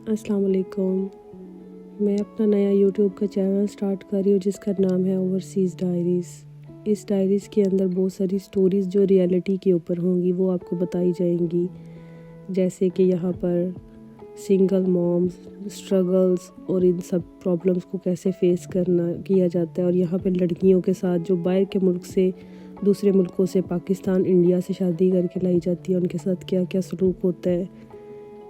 अस्सलाम वालेकुम। मैं अपना नया यूट्यूब का चैनल स्टार्ट कर रही हूँ जिसका नाम है ओवरसीज़ डायरीज़। इस डायरीज़ के अंदर बहुत सारी स्टोरीज़ जो रियलिटी के ऊपर होंगी वो आपको बताई जाएंगी, जैसे कि यहाँ पर सिंगल मॉम्स स्ट्रगल्स और इन सब प्रॉब्लम्स को कैसे फेस करना किया जाता है, और यहाँ पर लड़कियों के साथ जो बाहर के मुल्क से दूसरे मुल्कों से पाकिस्तान इंडिया से शादी करके लाई जाती है उनके साथ क्या क्या सलूक होता है,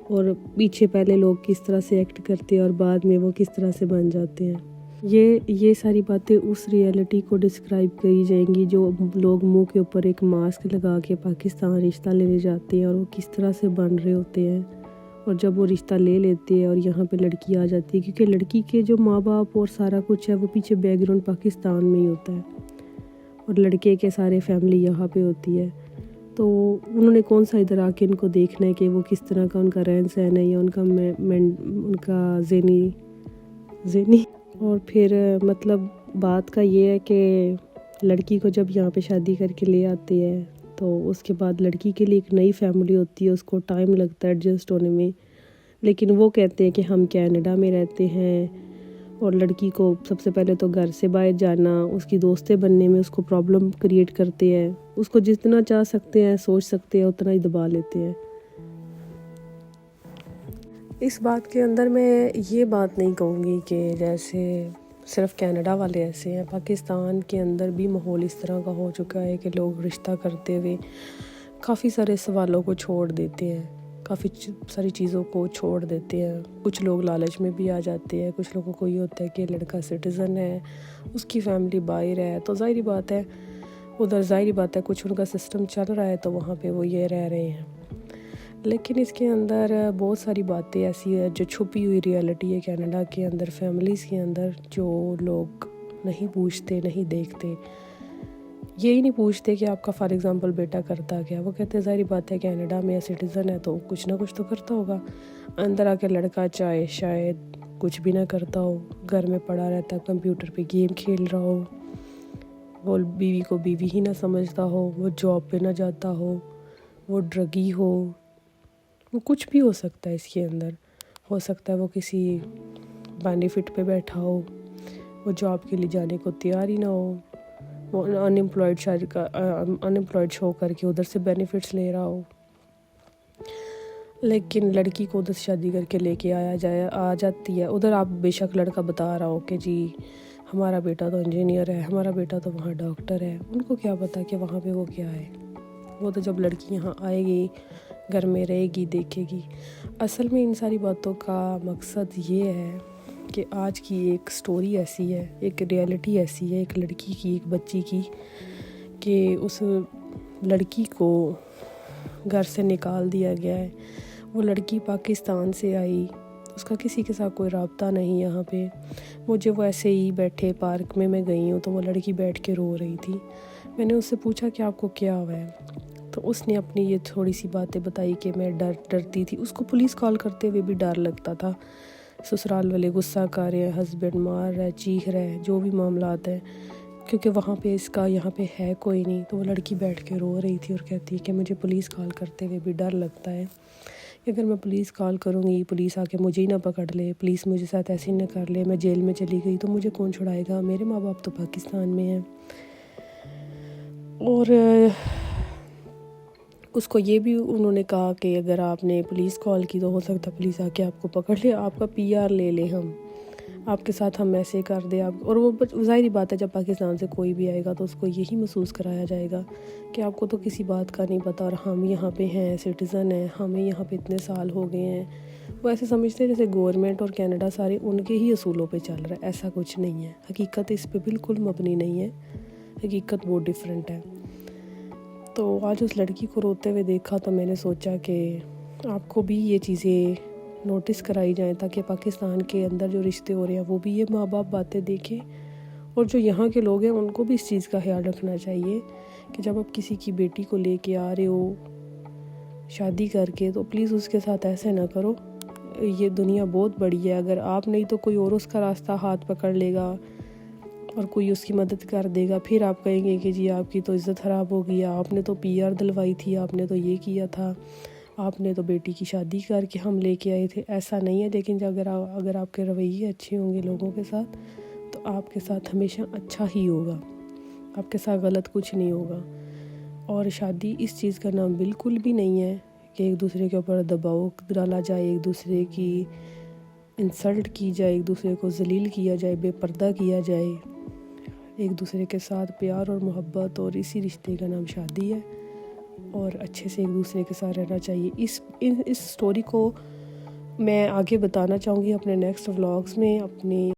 और पीछे पहले लोग किस तरह से एक्ट करते हैं और बाद में वो किस तरह से बन जाते हैं। ये सारी बातें उस रियलिटी को डिस्क्राइब करी जाएंगी जो लोग मुंह के ऊपर एक मास्क लगा के पाकिस्तान रिश्ता लेने जाते हैं और वो किस तरह से बन रहे होते हैं, और जब वो रिश्ता ले लेते हैं और यहाँ पे लड़की आ जाती है, क्योंकि लड़की के जो माँ बाप और सारा कुछ है वो पीछे बैकग्राउंड पाकिस्तान में ही होता है और लड़के के सारे फैमिली यहाँ पे होती है। तो उन्होंने कौन सा इधर आके इनको देखना है कि वो किस तरह का उनका रहन सहन है या उनका ज़हनी और फिर मतलब बात का ये है कि लड़की को जब यहाँ पे शादी करके ले आते हैं तो उसके बाद लड़की के लिए एक नई फैमिली होती है, उसको टाइम लगता है एडजस्ट होने में, लेकिन वो कहते हैं कि हम कनाडा में रहते हैं, और लड़की को सबसे पहले तो घर से बाहर जाना, उसकी दोस्तें बनने में उसको प्रॉब्लम क्रिएट करते हैं। उसको जितना चाह सकते हैं सोच सकते हैं उतना ही दबा लेते हैं। इस बात के अंदर मैं ये बात नहीं कहूँगी कि जैसे सिर्फ कनाडा वाले ऐसे हैं, पाकिस्तान के अंदर भी माहौल इस तरह का हो चुका है कि लोग रिश्ता करते हुए काफ़ी सारे सवालों को छोड़ देते हैं, काफ़ी सारी चीज़ों को छोड़ देते हैं। कुछ लोग लालच में भी आ जाते हैं, कुछ लोगों को ये होता है कि लड़का सिटीज़न है, उसकी फैमिली बाहर है, तो ज़ाहिर बात है उधर ज़ाहिर बात है कुछ उनका सिस्टम चल रहा है तो वहाँ पे वो ये रह रहे हैं। लेकिन इसके अंदर बहुत सारी बातें ऐसी है जो छुपी हुई रियलिटी है कनाडा के अंदर, फैमिलीज़ के अंदर, जो लोग नहीं पूछते, नहीं देखते। यही नहीं पूछते कि आपका फॉर एग्ज़ाम्पल बेटा करता क्या, वो कहते हैं ज़ाहिर बात है कनाडा में सिटीज़न है तो कुछ ना कुछ तो करता होगा। अंदर आके लड़का चाहे शायद कुछ भी ना करता हो, घर में पड़ा रहता, कंप्यूटर पे गेम खेल रहा हो, वो बीवी को बीवी ही ना समझता हो, वो जॉब पे ना जाता हो, वो ड्रगी हो, वो कुछ भी हो सकता है। इसके अंदर हो सकता है वो किसी बेनिफिट पे बैठा हो, वो जॉब के लिए जाने को तैयार ही ना हो, वो अनएम्प्लॉयड शो करके उधर से बेनिफिट्स ले रहा हो, लेकिन लड़की को उधर शादी करके लेके आ जाती है। उधर आप बेशक लड़का बता रहा हो कि जी हमारा बेटा तो इंजीनियर है, हमारा बेटा तो वहाँ डॉक्टर है, उनको क्या पता कि वहाँ पे वो क्या है। वो तो जब लड़की यहाँ आएगी, घर में रहेगी, देखेगी। असल में इन सारी बातों का मकसद ये है कि आज की एक स्टोरी ऐसी है, एक रियलिटी ऐसी है एक लड़की की, एक बच्ची की, कि उस लड़की को घर से निकाल दिया गया है। वो लड़की पाकिस्तान से आई, उसका किसी के साथ कोई राब्ता नहीं यहाँ पे। मुझे वो ऐसे ही बैठे पार्क में मैं गई हूँ तो वो लड़की बैठ के रो रही थी। मैंने उससे पूछा कि आपको क्या हुआ है, तो उसने अपनी ये थोड़ी सी बातें बताई कि मैं डरती थी। उसको पुलिस कॉल करते हुए भी डर लगता था, ससुराल वाले गुस्सा कर रहे हैं, हस्बैंड मार रहा है, चीख रहा है, जो भी मामलात हैं, क्योंकि वहाँ पे इसका यहाँ पे है कोई नहीं। तो वो लड़की बैठ के रो रही थी और कहती है कि मुझे पुलिस कॉल करते हुए भी डर लगता है कि अगर मैं पुलिस कॉल करूँगी, पुलिस आके मुझे ही ना पकड़ ले, पुलिस मुझे साथ ऐसे ही ना कर ले, मैं जेल में चली गई तो मुझे कौन छुड़ाएगा, मेरे माँ बाप तो पाकिस्तान में हैं। और उसको ये भी उन्होंने कहा कि अगर आपने पुलिस कॉल की तो हो सकता पुलिस आके आपको पकड़ ले, आपका PR ले ले, हम आपके साथ हम ऐसे कर दे आप। और वो ज़ाहिर बात है जब पाकिस्तान से कोई भी आएगा तो उसको यही महसूस कराया जाएगा कि आपको तो किसी बात का नहीं पता और हम यहाँ पे हैं, सिटीज़न हैं, हमें यहाँ पे इतने साल हो गए हैं। वो ऐसे समझते हैं जैसे गवर्नमेंट और कनाडा सारे उनके ही असूलों पे चल रहा है। ऐसा कुछ नहीं है, हकीकत इस पे बिल्कुल मबनी नहीं है, हकीकत बहुत डिफरेंट है। तो आज उस लड़की को रोते हुए देखा तो मैंने सोचा कि आपको भी ये चीज़ें नोटिस कराई जाएं ताकि पाकिस्तान के अंदर जो रिश्ते हो रहे हैं वो भी ये माँ बाप बातें देखें, और जो यहाँ के लोग हैं उनको भी इस चीज़ का ख्याल रखना चाहिए कि जब आप किसी की बेटी को लेके आ रहे हो शादी करके तो प्लीज़ उसके साथ ऐसे ना करो। ये दुनिया बहुत बड़ी है, अगर आप नहीं तो कोई और उसका रास्ता हाथ पकड़ लेगा और कोई उसकी मदद कर देगा, फिर आप कहेंगे कि जी आपकी तो इज़्ज़त ख़राब हो गई, आपने तो PR दिलवाई थी, आपने तो ये किया था, آپ نے تو بیٹی کی شادی کر کے ہم لے کے آئے تھے، ایسا نہیں ہے۔ لیکن اگر آپ کے رویے اچھے ہوں گے لوگوں کے ساتھ تو آپ کے ساتھ ہمیشہ اچھا ہی ہوگا، آپ کے ساتھ غلط کچھ نہیں ہوگا۔ اور شادی اس چیز کا نام بالکل بھی نہیں ہے کہ ایک دوسرے کے اوپر دباؤ ڈالا جائے، ایک دوسرے کی انسلٹ کی جائے، ایک دوسرے کو ذلیل کیا جائے، بے پردہ کیا جائے۔ ایک دوسرے کے ساتھ پیار اور محبت اور اسی رشتے کا نام شادی ہے، اور اچھے سے ایک دوسرے کے ساتھ رہنا چاہیے۔ اس سٹوری کو میں آگے بتانا چاہوں گی اپنے نیکسٹ ولاگز میں، اپنے